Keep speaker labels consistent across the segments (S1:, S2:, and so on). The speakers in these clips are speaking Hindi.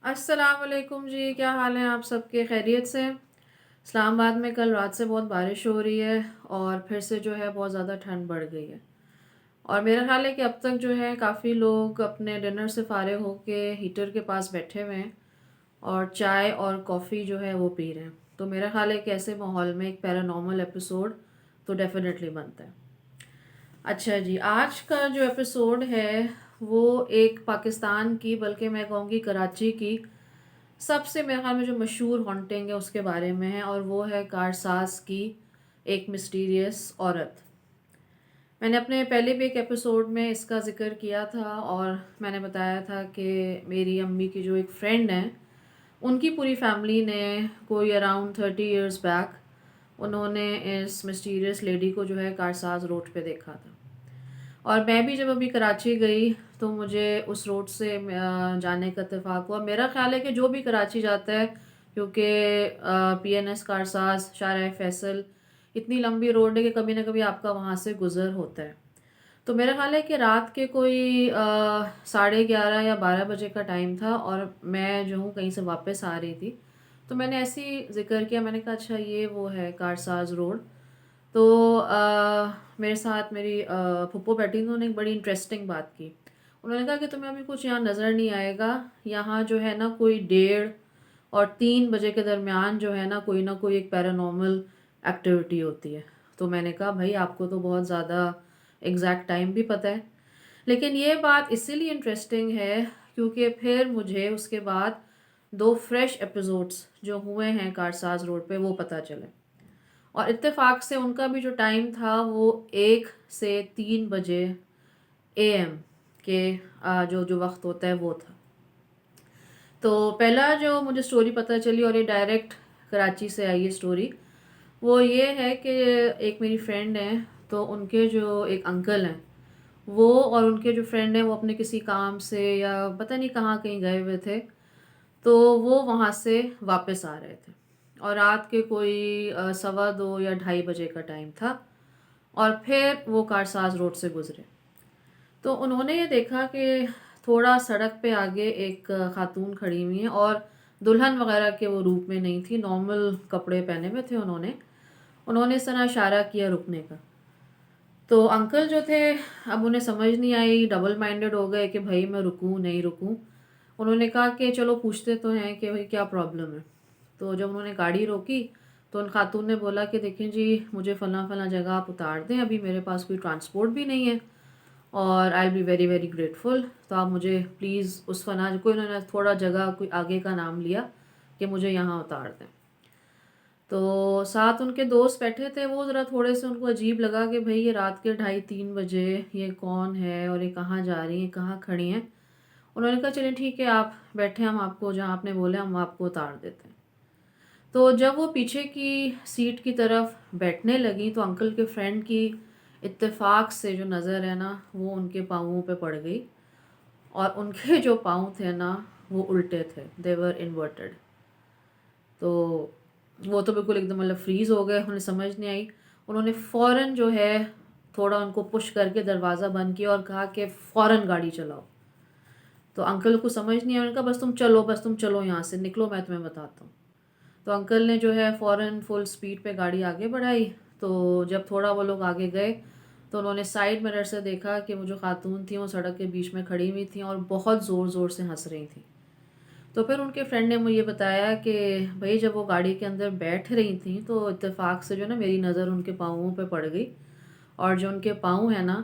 S1: अस्सलाम वालेकुम जी, क्या हाल है आप सबके? खैरियत से? इस्लामाबाद में कल रात से बहुत बारिश हो रही है और फिर से जो है बहुत ज़्यादा ठंड बढ़ गई है। और मेरा ख़्याल है कि अब तक जो है काफ़ी लोग अपने डिनर से फ़ारिग होके हीटर के पास बैठे हुए हैं और चाय और कॉफ़ी जो है वो पी रहे हैं। तो मेरा ख़्याल है कि ऐसे माहौल में एक पैरानॉर्मल एपिसोड तो डेफ़िनेटली बनता है। अच्छा जी, आज का जो एपिसोड है वो एक पाकिस्तान की, बल्कि मैं कहूँगी कराची की सबसे, मेरे ख्याल में जो मशहूर हॉन्टिंग है उसके बारे में है, और वो है कारसाज की एक मिस्टीरियस औरत। मैंने अपने पहले भी एक एपिसोड में इसका ज़िक्र किया था और मैंने बताया था कि मेरी अम्मी की जो एक फ्रेंड है, उनकी पूरी फैमिली ने कोई अराउंड 30 इयर्स बैक उन्होंने इस मिस्टीरियस लेडी को जो है कारसाज रोड पे देखा था। और मैं भी जब अभी कराची गई तो मुझे उस रोड से जाने का इत्तेफाक हुआ। मेरा ख़्याल है कि जो भी कराची जाता है, क्योंकि पीएनएस कारसाज, शाहराह फैसल, इतनी लंबी रोड है कि कभी ना कभी आपका वहाँ से गुज़र होता है। तो मेरा ख़्याल है कि रात के कोई 11:30 या 12 बजे का टाइम था और मैं जो हूँ कहीं से वापस आ रही थी। तो मैंने ऐसे ही ज़िक्र किया, मैंने कहा अच्छा ये वो है कारसाज रोड। तो मेरे साथ मेरी फूफो बैठी थी, उन्होंने एक बड़ी इंटरेस्टिंग बात की। उन्होंने कहा कि तुम्हें अभी कुछ यहाँ नज़र नहीं आएगा, यहाँ जो है ना कोई 1:30 और 3 बजे के दरमियान जो है ना कोई एक पैरानॉर्मल एक्टिविटी होती है। तो मैंने कहा भाई आपको तो बहुत ज़्यादा एग्जैक्ट टाइम भी पता है। लेकिन ये बात इसीलिए इंटरेस्टिंग है क्योंकि फिर मुझे उसके बाद दो फ्रेश एपिसोड्स जो हुए हैं कारसाज रोड पे वो पता चले। और इत्तेफाक से उनका भी जो टाइम था वो 1 से 3 बजे एएम के जो जो वक्त होता है वो था। तो पहला जो मुझे स्टोरी पता चली, और ये डायरेक्ट कराची से आई है स्टोरी, वो ये है कि एक मेरी फ्रेंड है, तो उनके जो एक अंकल हैं, वो और उनके जो फ्रेंड हैं वो अपने किसी काम से या पता नहीं कहाँ कहीं गए हुए थे। तो वो वहाँ से वापस आ रहे थे और रात के कोई 2:15 या 2:30 बजे का टाइम था। और फिर वो कारसाज रोड से गुजरे तो उन्होंने ये देखा कि थोड़ा सड़क पे आगे एक खातून खड़ी हुई है, और दुल्हन वगैरह के वो रूप में नहीं थी, नॉर्मल कपड़े पहने हुए थे उन्होंने। उन्होंने इस तरह इशारा किया रुकने का। तो अंकल जो थे, अब उन्हें समझ नहीं आई, डबल माइंडेड हो गए कि भाई मैं रुकूं नहीं रुकूं। उन्होंने कहा कि चलो पूछते तो हैं कि भाई क्या प्रॉब्लम है। तो जब उन्होंने गाड़ी रोकी तो उन खातून ने बोला कि देखें जी, मुझे फ़लाँ फ़लाँ जगह आप उतार दें, अभी मेरे पास कोई ट्रांसपोर्ट भी नहीं है और I will be very very grateful. तो आप मुझे प्लीज़ उस फना कोई, उन्होंने थोड़ा जगह कोई आगे का नाम लिया कि मुझे यहाँ उतार दें। तो साथ उनके दोस्त बैठे थे, वो ज़रा थोड़े से उनको अजीब लगा कि भाई ये रात के 2:30-3 बजे ये कौन है और ये कहाँ जा रही हैं, कहाँ खड़ी हैं। उन्होंने कहा चलिए ठीक है आप बैठे, हम आपको जहाँ आपने बोले हम आपको उतार देते हैं। तो जब वो पीछे की सीट की तरफ बैठने लगी तो अंकल के फ्रेंड की इत्तेफाक से जो नज़र है ना वो उनके पाँवों पे पड़ गई, और उनके जो पाँव थे ना वो उल्टे थे, देवर इन्वर्टेड। तो वो तो बिल्कुल एकदम मतलब फ्रीज़ हो गए, उन्हें समझ नहीं आई। उन्होंने फ़ौरन जो है थोड़ा उनको पुश करके दरवाज़ा बंद किया और कहा कि फ़ौरन गाड़ी चलाओ। तो अंकल को समझ नहीं आया, उन्होंने कहा बस तुम चलो यहाँ से निकलो, मैं तुम्हें बताता हूँ। तो अंकल ने जो है फ़ौरन फुल स्पीड पे गाड़ी आगे बढ़ाई। तो जब थोड़ा वो लोग आगे गए तो उन्होंने साइड मिरर से देखा कि वो जो खातून थी वो सड़क के बीच में खड़ी हुई थी और बहुत ज़ोर ज़ोर से हंस रही थी। तो फिर उनके फ्रेंड ने मुझे बताया कि भाई जब वो गाड़ी के अंदर बैठ रही थी तो इत्तेफाक से जो ना मेरी नज़र उनके पाँवों पे पड़ गई, और जो उनके पाँव है ना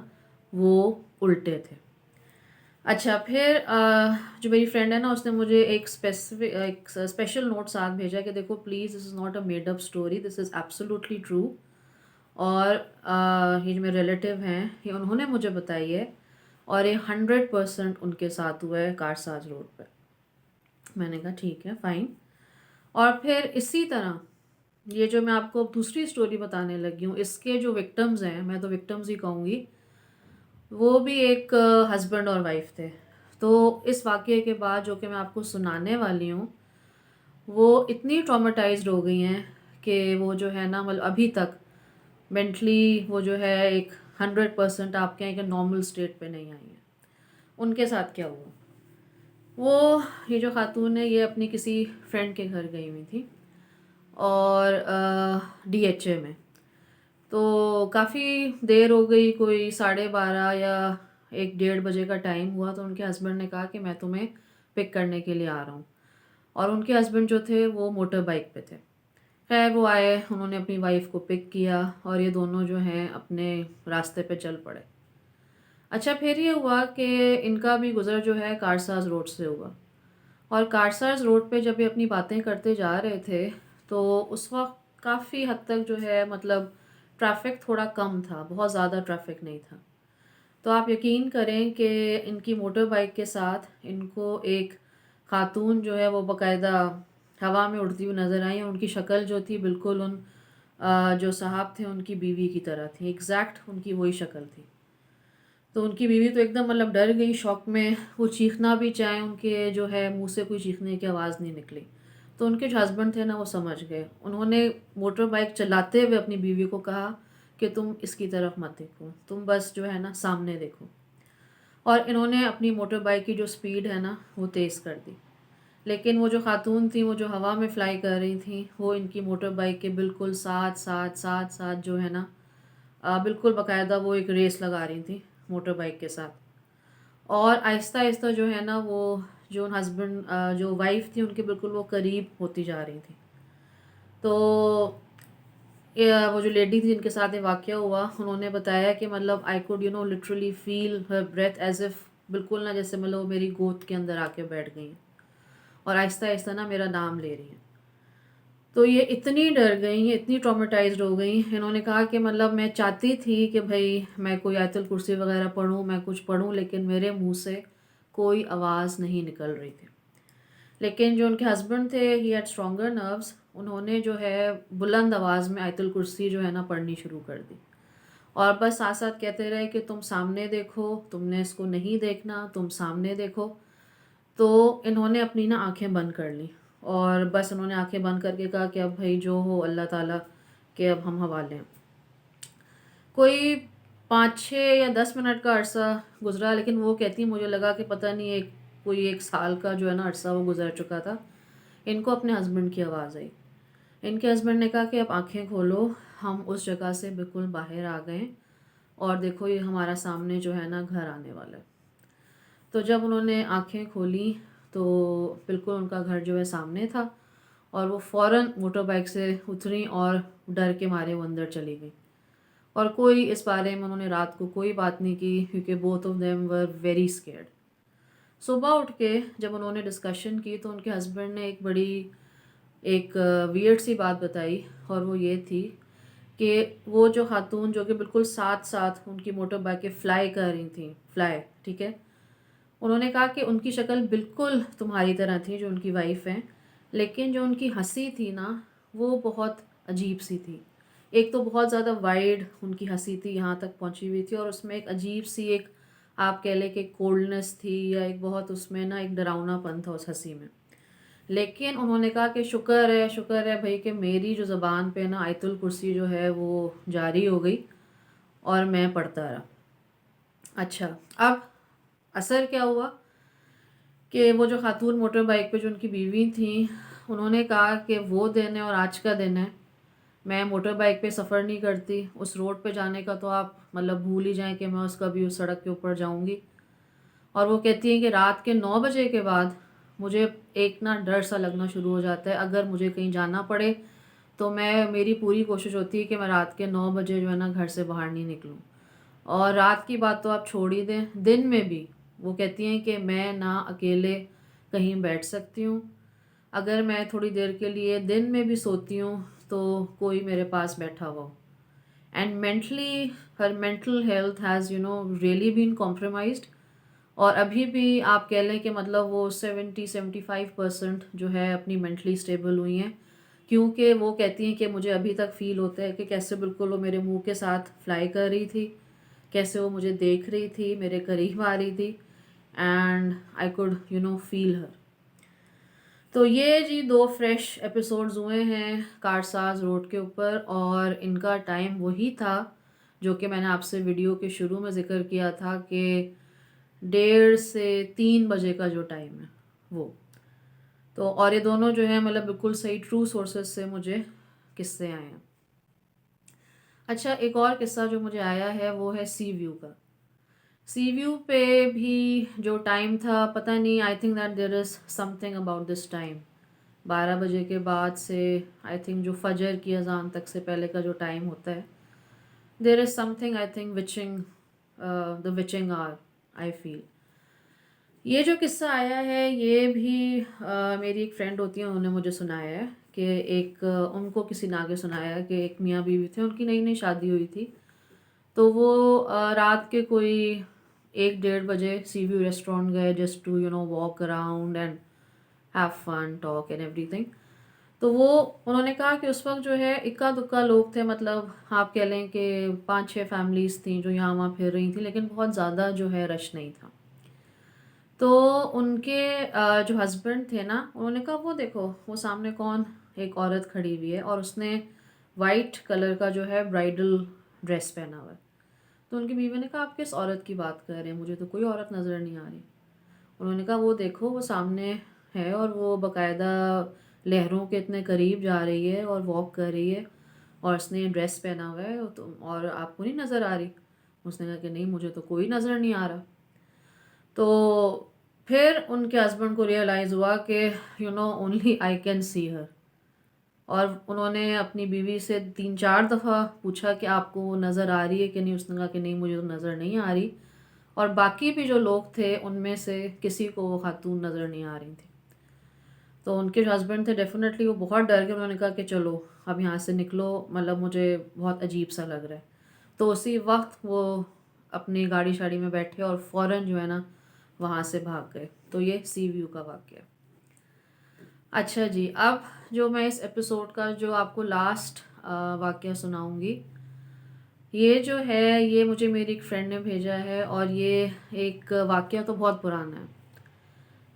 S1: वो उल्टे थे। अच्छा फिर जो मेरी फ्रेंड है ना उसने मुझे एक स्पेशल नोट साथ भेजा कि देखो please, this is not a made up story, this is absolutely true. और ये जो मेरे रिलेटिव हैं ये उन्होंने मुझे बताई है, और ये 100% उनके साथ हुआ है कारसाज रोड पर। मैंने कहा ठीक है फ़ाइन। और फिर इसी तरह ये जो मैं आपको अब दूसरी स्टोरी बताने लगी हूँ, इसके जो विक्टिम्स हैं, मैं तो विक्टिम्स ही कहूँगी, वो भी एक हस्बैंड और वाइफ थे। तो इस वाक़ये के बाद जो कि मैं आपको सुनाने वाली हूँ, वो इतनी ट्रॉमेटाइज़्ड हो गई हैं कि वो जो है ना मतलब अभी तक मेंटली वो जो है एक 100% आप कहें कि नॉर्मल स्टेट पे नहीं आई हैं। उनके साथ क्या हुआ? वो ये जो खातून है ये अपनी किसी फ्रेंड के घर गई हुई थी और डीएचए में। तो काफ़ी देर हो गई, कोई 12:30 या 1 डेढ़ बजे का टाइम हुआ, तो उनके हस्बैंड ने कहा कि मैं तुम्हें पिक करने के लिए आ रहा हूँ। और उनके हस्बैंड जो थे वो मोटर बाइक पे थे। खैर वो आए, उन्होंने अपनी वाइफ को पिक किया और ये दोनों जो हैं अपने रास्ते पे चल पड़े। अच्छा, फिर ये हुआ कि इनका भी गुज़र जो है कारसाज रोड से हुआ। और कारसाज रोड पे जब ये अपनी बातें करते जा रहे थे तो उस वक्त काफ़ी हद तक जो है मतलब ट्रैफिक थोड़ा कम था, बहुत ज़्यादा ट्रैफिक नहीं था। तो आप यकीन करें कि इनकी मोटर बाइक के साथ इनको एक खातून जो है वो बाकायदा हवा में उड़ती हुई नज़र आई। उनकी शक्ल जो थी बिल्कुल उन जो साहब थे उनकी बीवी की तरह थी, एग्जैक्ट उनकी वही शक्ल थी। तो उनकी बीवी तो एकदम मतलब डर गई, शॉक में। वो चीखना भी चाहें, उनके जो है मुंह से कोई चीखने की आवाज़ नहीं निकली। तो उनके जो हस्बैंड थे ना वो समझ गए। उन्होंने मोटर बाइक चलाते हुए अपनी बीवी को कहा कि तुम इसकी तरफ मत देखो, तुम बस जो है ना सामने देखो। और इन्होंने अपनी मोटर बाइक की जो स्पीड है ना वो तेज़ कर दी। लेकिन वो जो खातून थी वो जो हवा में फ़्लाई कर रही थी वो इनकी मोटर बाइक के बिल्कुल साथ साथ साथ साथ जो है ना बिल्कुल बाकायदा वो एक रेस लगा रही थी मोटर बाइक के साथ। और आहिस्ता आहिस्ता जो है ना वो जो हस्बैंड जो वाइफ थी उनके बिल्कुल वो करीब होती जा रही थी। तो वो जो लेडी थी जिनके साथ ये वाक़या हुआ, उन्होंने बताया कि मतलब I could literally feel her breath as if, बिल्कुल ना जैसे मतलब वो मेरी गोद के अंदर आके बैठ गई हैं और आहिस्ता-आहिस्ता ना मेरा नाम ले रही हैं। तो ये इतनी डर गई, इतनी ट्रॉमेटाइज़्ड हो गई। इन्होंने कहा कि मतलब मैं चाहती थी कि भई मैं कोई आयतुल कुर्सी वग़ैरह पढ़ूँ, मैं कुछ पढ़ूँ, लेकिन मेरे मुँह से कोई आवाज़ नहीं निकल रही थी। लेकिन जो उनके हस्बैंड थे, ही हैड स्ट्रॉन्गर नर्व्स, उन्होंने जो है बुलंद आवाज़ में आयतुल कुर्सी जो है ना पढ़नी शुरू कर दी। और बस साथ-साथ कहते रहे कि तुम सामने देखो, तुमने इसको नहीं देखना, तुम सामने देखो। तो इन्होंने अपनी ना आँखें बंद कर ली और बस उन्होंने आँखें बंद करके कहा कि अब भई जो हो अल्लाह ताला के अब हम हवाले हैं। कोई 5-6 या 10 मिनट का अरसा गुज़रा, लेकिन वो कहती मुझे लगा कि पता नहीं कोई 1 साल का जो है ना अरसा वो गुज़र चुका था। इनको अपने हस्बैंड की आवाज़ आई। इनके हस्बैंड ने कहा कि अब आँखें खोलो, हम उस जगह से बिल्कुल बाहर आ गए हैं और देखो ये हमारा सामने जो है ना घर आने वाला है। तो जब उन्होंने आँखें खोली तो बिल्कुल उनका घर जो है सामने था और वो फ़ौरन मोटर बाइक से उतरी और डर के मारे वो अंदर चली गई। और कोई इस बारे में उन्होंने रात को कोई बात नहीं की क्योंकि both of them were very scared. सुबह उठ के जब उन्होंने डिस्कशन की तो उनके हस्बैंड ने एक बड़ी एक वियर्ड सी बात बताई और वो ये थी कि वो जो खातून जो कि बिल्कुल साथ-साथ उनकी मोटर बाइक के फ्लाई कर रही थी, फ्लाई, ठीक है? उन्होंने कहा कि उनकी शक्ल बिल्कुल तुम्हारी तरह थी जो उनकी वाइफ़ हैं, लेकिन जो उनकी हँसी थी ना, वो बहुत अजीब-सी थी। एक तो बहुत ज़्यादा वाइड उनकी हँसी थी, यहाँ तक पहुँची हुई थी और उसमें एक अजीब-सी एक आप कह लें कि कोल्डनेस थी या एक बहुत उसमें ना एक डरावनापन था उस हँसी में। लेकिन उन्होंने कहा कि शुक्र है भई कि मेरी जो ज़ुबान पे ना आयतुल कुर्सी जो है वो जारी हो गई और मैं पढ़ता रहा। अच्छा, अब असर क्या हुआ कि वो जो खातून मोटर बाइक पे जो उनकी बीवी थी, उन्होंने कहा कि वो दिन है और आज का दिन है, मैं मोटर बाइक पे सफ़र नहीं करती, उस रोड पे जाने का तो आप मतलब भूल ही जाएँ कि मैं उस कभी उस सड़क के ऊपर जाऊँगी। और वो कहती हैं कि रात के 9 बजे के बाद मुझे एक ना डर सा लगना शुरू हो जाता है, अगर मुझे कहीं जाना पड़े तो मैं मेरी पूरी कोशिश होती है कि मैं रात के 9 बजे जो है ना घर से बाहर नहीं निकलूँ। और रात की बात तो आप छोड़ ही दें, दिन में भी वो कहती हैं कि मैं ना अकेले कहीं बैठ सकती हूँ। अगर मैं थोड़ी देर के लिए दिन में भी सोती हूँ तो कोई मेरे पास बैठा हुआ हो। And mentally her mental health has really been compromised. और अभी भी आप कह लें कि मतलब वो 70-75% जो है अपनी मेंटली स्टेबल हुई हैं, क्योंकि वो कहती हैं कि मुझे अभी तक फ़ील होता है कि कैसे बिल्कुल वो मेरे मुंह के साथ फ्लाई कर रही थी, कैसे वो मुझे देख रही थी, मेरे करीब आ रही थी एंड आई कुड फ़ील हर। तो ये जी 2 फ्रेश एपिसोड्स हुए हैं कारसाज रोड के ऊपर और इनका टाइम वही था जो कि मैंने आपसे वीडियो के शुरू में ज़िक्र किया था कि 1:30 से 3 बजे का जो टाइम है। वो। तो और ये दोनों जो है मतलब बिल्कुल सही ट्रू सोर्सेस से मुझे किस्से आए हैं। अच्छा, एक और किस्सा जो मुझे आया है वो है सी व्यू का। सी व्यू पे भी जो टाइम था, पता नहीं, I think that there is something about this time. 12 बजे के बाद से आई थिंक जो फजर की अजान तक से पहले का जो टाइम होता है, there is something I think witching, the witching hour, I feel. ये जो किस्सा आया है ये भी मेरी एक फ्रेंड होती है, उन्होंने मुझे सुनाया है कि उनको किसी ने आगे सुनाया कि एक मियाँ बीवी थे, उनकी नई नई शादी हुई थी। तो वो रात के कोई 1-1:30 बजे सी व्यू रेस्टोरेंट गए just to walk around and have fun talk and everything. तो वो उन्होंने कहा कि उस वक्त जो है इक्का दुक्का लोग थे, मतलब आप कह लें कि 5-6 फैमिलीज़ थी जो यहाँ वहाँ फिर रही थी, लेकिन बहुत ज़्यादा जो है रश नहीं था। तो उनके जो हस्बैंड थे ना, उन्होंने कहा वो देखो वो सामने कौन, एक औरत खड़ी हुई है और उसने वाइट कलर का जो है ब्राइडल ड्रेस पहना हुआ है। तो उनकी बीवी ने कहा आप किस औरत की बात कर रहे हैं, मुझे तो कोई औरत नज़र नहीं आ रही। उन्होंने कहा वो देखो वो सामने है और वो बाकायदा लहरों के इतने करीब जा रही है और वॉक कर रही है और उसने ड्रेस पहना हुआ है, और आपको नहीं नज़र आ रही। उसने कहा कि नहीं मुझे तो कोई नज़र नहीं आ रहा। तो फिर उनके हस्बैंड को रियलाइज़ हुआ कि ओनली आई कैन सी हर। और उन्होंने अपनी बीवी से 3-4 दफ़ा पूछा कि आपको वो नज़र आ रही है कि नहीं। उसने कहा कि नहीं मुझे तो नज़र नहीं आ रही। और बाकी भी जो लोग थे उनमें से किसी को वो खातून नज़र नहीं आ रही थी। तो उनके जो हस्बैंड थे डेफिनेटली वो बहुत डर गए। उन्होंने कहा कि चलो अब यहाँ से निकलो, मतलब मुझे बहुत अजीब सा लग रहा है। तो उसी वक्त वो अपनी गाड़ी शाड़ी में बैठे और फ़ौरन जो है ना वहाँ से भाग गए। तो ये सी व्यू का वाक़या। अच्छा जी, अब जो मैं इस एपिसोड का जो आपको लास्ट वाक़या सुनाऊंगी, ये जो है ये मुझे मेरी एक फ्रेंड ने भेजा है और ये एक वाक़या तो बहुत पुराना है।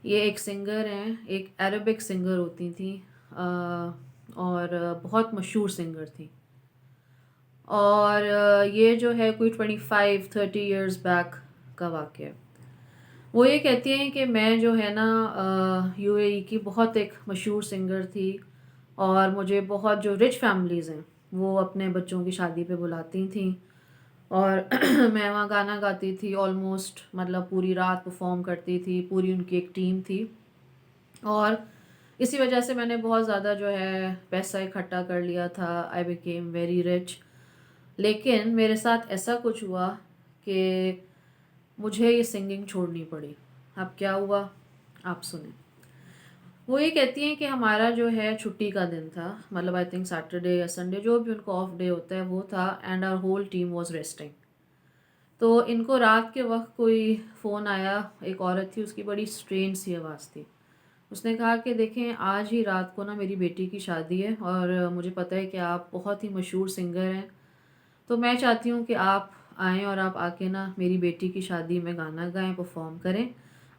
S1: ये एक सिंगर हैं, एक अरबिक सिंगर होती थी, और बहुत मशहूर सिंगर थी। और ये जो है कोई 25-30 इयर्स बैक का वाक़या है। वो ये कहती हैं कि मैं जो है ना यूएई की बहुत एक मशहूर सिंगर थी और मुझे बहुत जो रिच फैमिलीज़ हैं वो अपने बच्चों की शादी पे बुलाती थी और मैं वहाँ गाना गाती थी ऑलमोस्ट, मतलब पूरी रात परफॉर्म करती थी, पूरी उनकी एक टीम थी। और इसी वजह से मैंने बहुत ज़्यादा जो है पैसा इकट्ठा कर लिया था, आई बिकेम वेरी रिच। लेकिन मेरे साथ ऐसा कुछ हुआ कि मुझे ये सिंगिंग छोड़नी पड़ी। अब क्या हुआ आप सुने। वो ये कहती हैं कि हमारा जो है छुट्टी का दिन था, मतलब आई थिंक सैटरडे या संडे जो भी उनको ऑफ डे होता है वो था, and our whole team was resting. तो इनको रात के वक्त कोई फ़ोन आया, एक औरत थी, उसकी बड़ी स्ट्रेंज सी आवाज़ थी। उसने कहा कि देखें आज ही रात को ना मेरी बेटी की शादी है और मुझे पता है कि आप बहुत ही मशहूर सिंगर हैं, तो मैं चाहती हूँ कि आप आएँ और आप आके ना मेरी बेटी की शादी में गाना गाएं, परफॉर्म करें।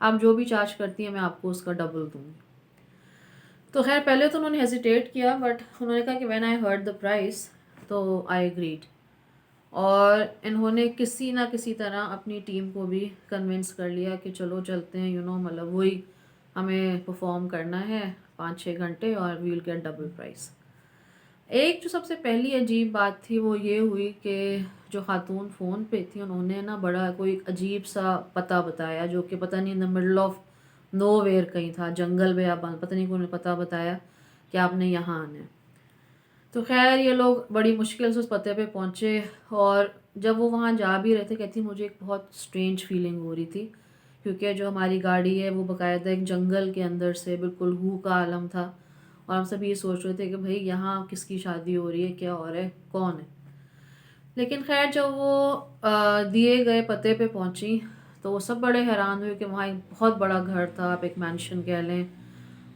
S1: आप जो भी चार्ज करती हैं मैं आपको उसका डबल दूँगी। तो खैर पहले तो उन्होंने हेजिटेट किया, बट उन्होंने कहा कि when I heard the price तो आई एग्रीड। और इन्होंने किसी ना किसी तरह अपनी टीम को भी कन्विंस कर लिया कि चलो चलते हैं, मतलब वही हमें परफॉर्म करना है 5-6 घंटे और we will get double price. एक जो सबसे पहली अजीब बात थी वो ये हुई कि जो खातून फ़ोन पे थी उन्होंने ना बड़ा कोई अजीब सा पता बताया, जो कि पता नहीं in the middle of nowhere कहीं था, जंगल में, आप पता नहीं कौन पता बताया कि आपने यहाँ आना है। तो खैर ये लोग बड़ी मुश्किल से उस पते पे पहुँचे और जब वो वहाँ जा भी रहे थे, कहती मुझे एक बहुत स्ट्रेंज फीलिंग हो रही थी, क्योंकि जो हमारी गाड़ी है वो बाकायदा एक जंगल के अंदर से बिल्कुल हू का आलम था। और हम सब ये सोच रहे थे कि भाई यहाँ किसकी शादी हो रही है, क्या हो रहा है, कौन है। लेकिन खैर जब वो दिए गए पते पे पहुंची तो वो सब बड़े हैरान हुए कि वहाँ एक बहुत बड़ा घर था, आप एक मैंशन कह लें,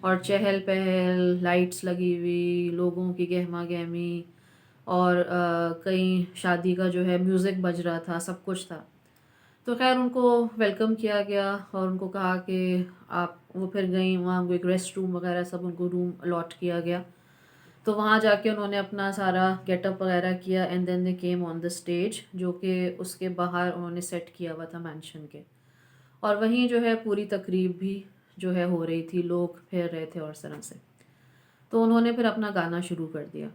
S1: और चहल पहल, लाइट्स लगी हुई, लोगों की गहमा गहमी, और कहीं शादी का जो है म्यूज़िक बज रहा था, सब कुछ था। तो खैर उनको वेलकम किया गया और उनको कहा कि आप, वो फिर गई वहाँ, उनको एक रेस्ट रूम वगैरह सब उनको रूम अलॉट किया गया। तो वहाँ जाके उन्होंने अपना सारा गेटअप वगैरह किया and then they came on the stage, जो कि उसके बाहर उन्होंने सेट किया हुआ था मैंशन के। और वहीं जो है पूरी तकरीब भी जो है हो रही थी, लोग फिर रहे थे और इस तरह से। तो उन्होंने फिर अपना गाना शुरू कर दिया।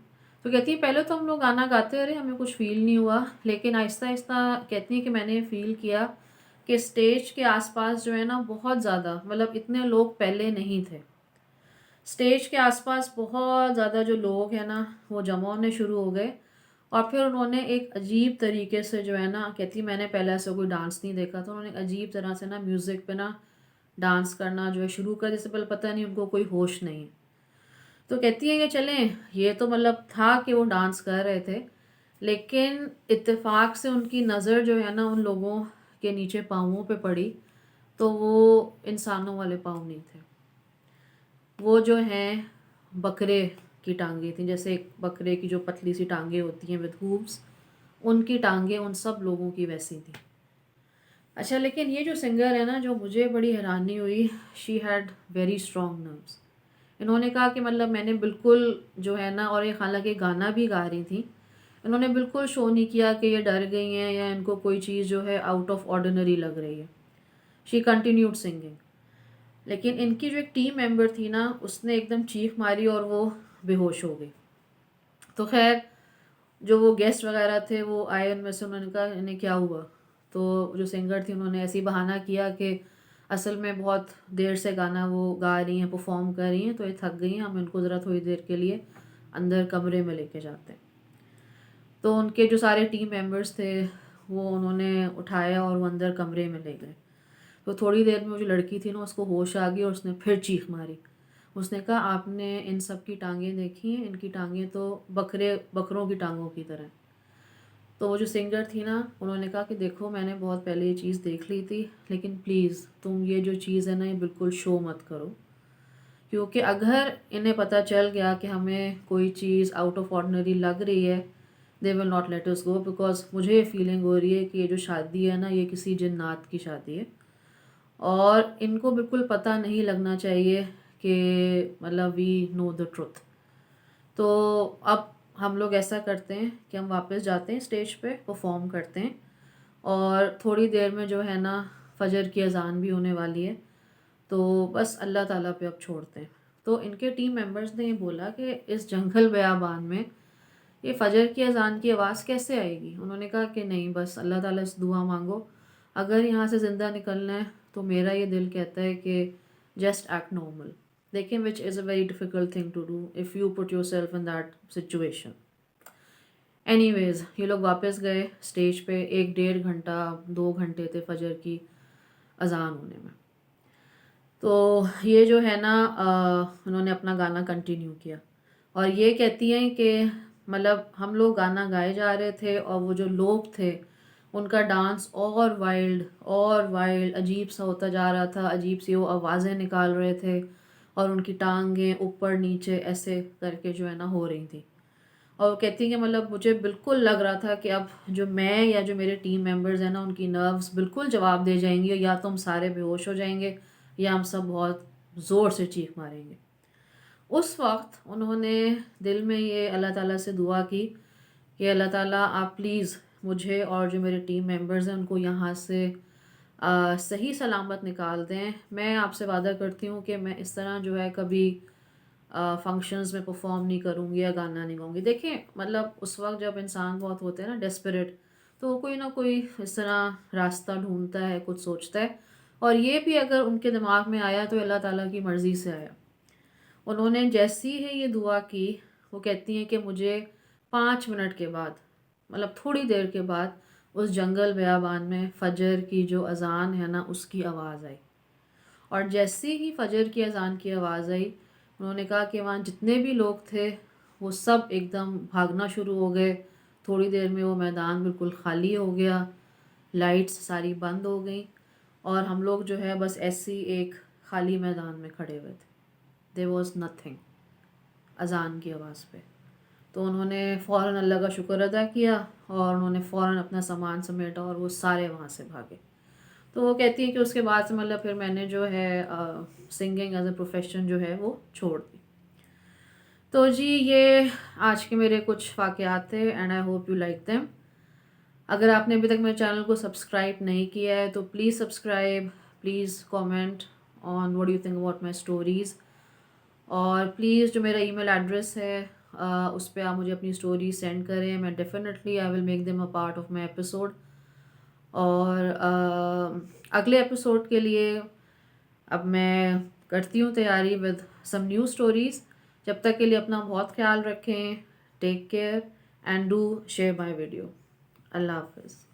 S1: तो कहती है पहले तो हम लोग गाना गाते रहे, हमें कुछ फ़ील नहीं हुआ, लेकिन आहिस्ता-आहिस्ता कहती हैं कि मैंने फ़ील किया कि स्टेज के आस-पास जो है ना बहुत ज़्यादा, मतलब इतने लोग पहले नहीं थे। स्टेज के आस-पास बहुत ज़्यादा जो लोग हैं ना वो जमा होने शुरू हो गए, और फिर उन्होंने एक अजीब तरीके से जो है ना, कहती मैंने पहले ऐसा कोई डांस नहीं देखा था, उन्होंने अजीब तरह से ना म्यूज़िक पे ना डांस करना जो है शुरू कर, जैसे पहले पता नहीं उनको कोई होश नहीं है। तो कहती है कि चलें, ये तो मतलब था कि वो डांस कर रहे थे, लेकिन इत्तेफाक से उनकी नज़र जो है ना उन लोगों के नीचे पाँवों पे पड़ी, तो वो इंसानों वाले पाँव नहीं थे। वो जो हैं बकरे की टाँगें थीं, जैसे एक बकरे की जो पतली सी टाँगें होती हैं विद हूव्स, उनकी टाँगें उन सब लोगों की वैसी थी। अच्छा, लेकिन ये जो सिंगर है ना, जो मुझे बड़ी हैरानी हुई, she had very strong nerves. इन्होंने कहा कि मतलब मैंने बिल्कुल जो है ना, और ये हालाँकि गाना भी गा रही थी, इन्होंने बिल्कुल शो नहीं किया कि ये डर गई हैं या इनको कोई चीज़ जो है आउट ऑफ ऑर्डिनरी लग रही है। She continued singing. लेकिन इनकी जो एक टीम मेंबर थी ना, उसने एकदम चीख मारी और वो बेहोश हो गई। तो ख़ैर, जो वो गेस्ट वगैरह थे वो आए, उनमें से उन्होंने कहा इन्हें क्या हुआ? तो जो सिंगर थी उन्होंने ऐसे ही बहाना किया कि असल में बहुत देर से गाना वो गा रही हैं, परफॉर्म कर रही हैं, तो ये थक गई हैं, हम इनको ज़रा थोड़ी देर के लिए अंदर कमरे में लेके जाते हैं। तो उनके जो सारे टीम मेंबर्स थे वो उन्होंने उठाया और वो अंदर कमरे में ले गए। तो थोड़ी देर में वो जो लड़की थी ना, उसको होश आ गई और उसने फिर चीख मारी। उसने कहा आपने इन सब की टांगें देखी हैं? इनकी टांगें तो बकरों की टांगों की तरह। तो वो जो सिंगर थी ना, उन्होंने कहा कि देखो मैंने बहुत पहले ये चीज़ देख ली थी, लेकिन प्लीज़ तुम ये जो चीज़ है ना ये बिल्कुल शो मत करो, क्योंकि अगर इन्हें पता चल गया कि हमें कोई चीज़ आउट ऑफ ऑर्डिनरी लग रही है, they will not let us go, because मुझे ये फीलिंग हो रही है कि ये जो शादी है ना ये किसी जिन्नात की शादी है, और इनको बिल्कुल पता नहीं लगना चाहिए कि मतलब वी नो द ट्रुथ। तो अब हम लोग ऐसा करते हैं कि हम वापस जाते हैं स्टेज पे, परफॉर्म करते हैं, और थोड़ी देर में जो है ना फजर की अज़ान भी होने वाली है, तो बस अल्लाह ताला पे अब छोड़ते हैं। तो इनके टीम मेंबर्स ने ये बोला कि इस जंगल बयाबान में ये फजर की अज़ान की आवाज़ कैसे आएगी? उन्होंने कहा कि नहीं, बस अल्लाह ताला से दुआ मांगो, अगर यहाँ से ज़िंदा निकलना है तो मेरा ये दिल कहता है कि जस्ट एक्ट नॉर्मल। लेकिन which is a very difficult thing to do if you put yourself in that situation. Anyways, ये लोग वापस गए स्टेज पे, 1 डेढ़ घंटा 2 घंटे थे फजर की अज़ान होने में। तो ये जो है ना उन्होंने अपना गाना कंटिन्यू किया, और ये कहती हैं कि मतलब हम लोग गाना गाए जा रहे थे और वो जो लोग थे उनका डांस और वाइल्ड अजीब सा होता जा रहा था, अजीब सी वो आवाज़ें निकाल रहे थे, और उनकी टांगें ऊपर नीचे ऐसे करके जो है ना हो रही थी। और वो कहती हैं कि मतलब मुझे बिल्कुल लग रहा था कि अब जो मैं या जो मेरे टीम मेंबर्स हैं ना उनकी नर्व्स बिल्कुल जवाब दे जाएंगी, या तो हम सारे बेहोश हो जाएंगे या हम सब बहुत ज़ोर से चीख मारेंगे। उस वक्त उन्होंने दिल में ये अल्लाह ताला से दुआ की कि अल्लाह ताला आप प्लीज़ मुझे और जो मेरे टीम मेंबर्स हैं उनको यहाँ से सही सलामत निकाल दें। मैं आपसे वादा करती हूँ कि मैं इस तरह जो है कभी फंक्शंस में परफॉर्म नहीं करूँगी या गाना नहीं गाऊँगी। देखिए मतलब उस वक्त जब इंसान बहुत होते हैं ना डेस्परेट, तो वो कोई ना कोई इस तरह रास्ता ढूंढता है, कुछ सोचता है, और ये भी अगर उनके दिमाग में आया तो अल्लाह ताला की मर्ज़ी से आया। उन्होंने जैसी ही ये दुआ की, वो कहती हैं कि मुझे 5 मिनट के बाद, मतलब थोड़ी देर के बाद, उस जंगल बियाबान में फ़जर की जो अज़ान है ना उसकी आवाज़ आई। और जैसे ही फ़जर की अज़ान की आवाज़ आई, उन्होंने कहा कि वहाँ जितने भी लोग थे वो सब एकदम भागना शुरू हो गए। थोड़ी देर में वो मैदान बिल्कुल ख़ाली हो गया, लाइट्स सारी बंद हो गई, और हम लोग जो है बस ऐसे ही एक ख़ाली मैदान में खड़े हुए थे। देयर वाज़ नथिंग अज़ान की आवाज़ पे। तो उन्होंने फ़ौरन अल्लाह का शुक्र अदा किया, और उन्होंने फ़ौरन अपना सामान समेटा और वो सारे वहाँ से भागे। तो वो कहती है कि उसके बाद से मतलब फिर मैंने जो है सिंगिंग एज अ प्रोफेशन जो है वो छोड़ दी। तो जी ये आज के मेरे कुछ वाक़यात थे, and I hope you like them. अगर आपने अभी तक मेरे चैनल को सब्सक्राइब नहीं किया है तो please subscribe, please comment, on what you think about my stories. और प्लीज़ जो मेरा ईमेल एड्रेस है उस पे आप मुझे अपनी स्टोरी सेंड करें। मैं definitely I will make them a part of my episode. और अगले एपिसोड के लिए अब मैं करती हूँ तैयारी विद सम न्यू स्टोरीज़। जब तक के लिए अपना बहुत ख्याल रखें। Take care and do share my video. अल्लाह हाफिज़।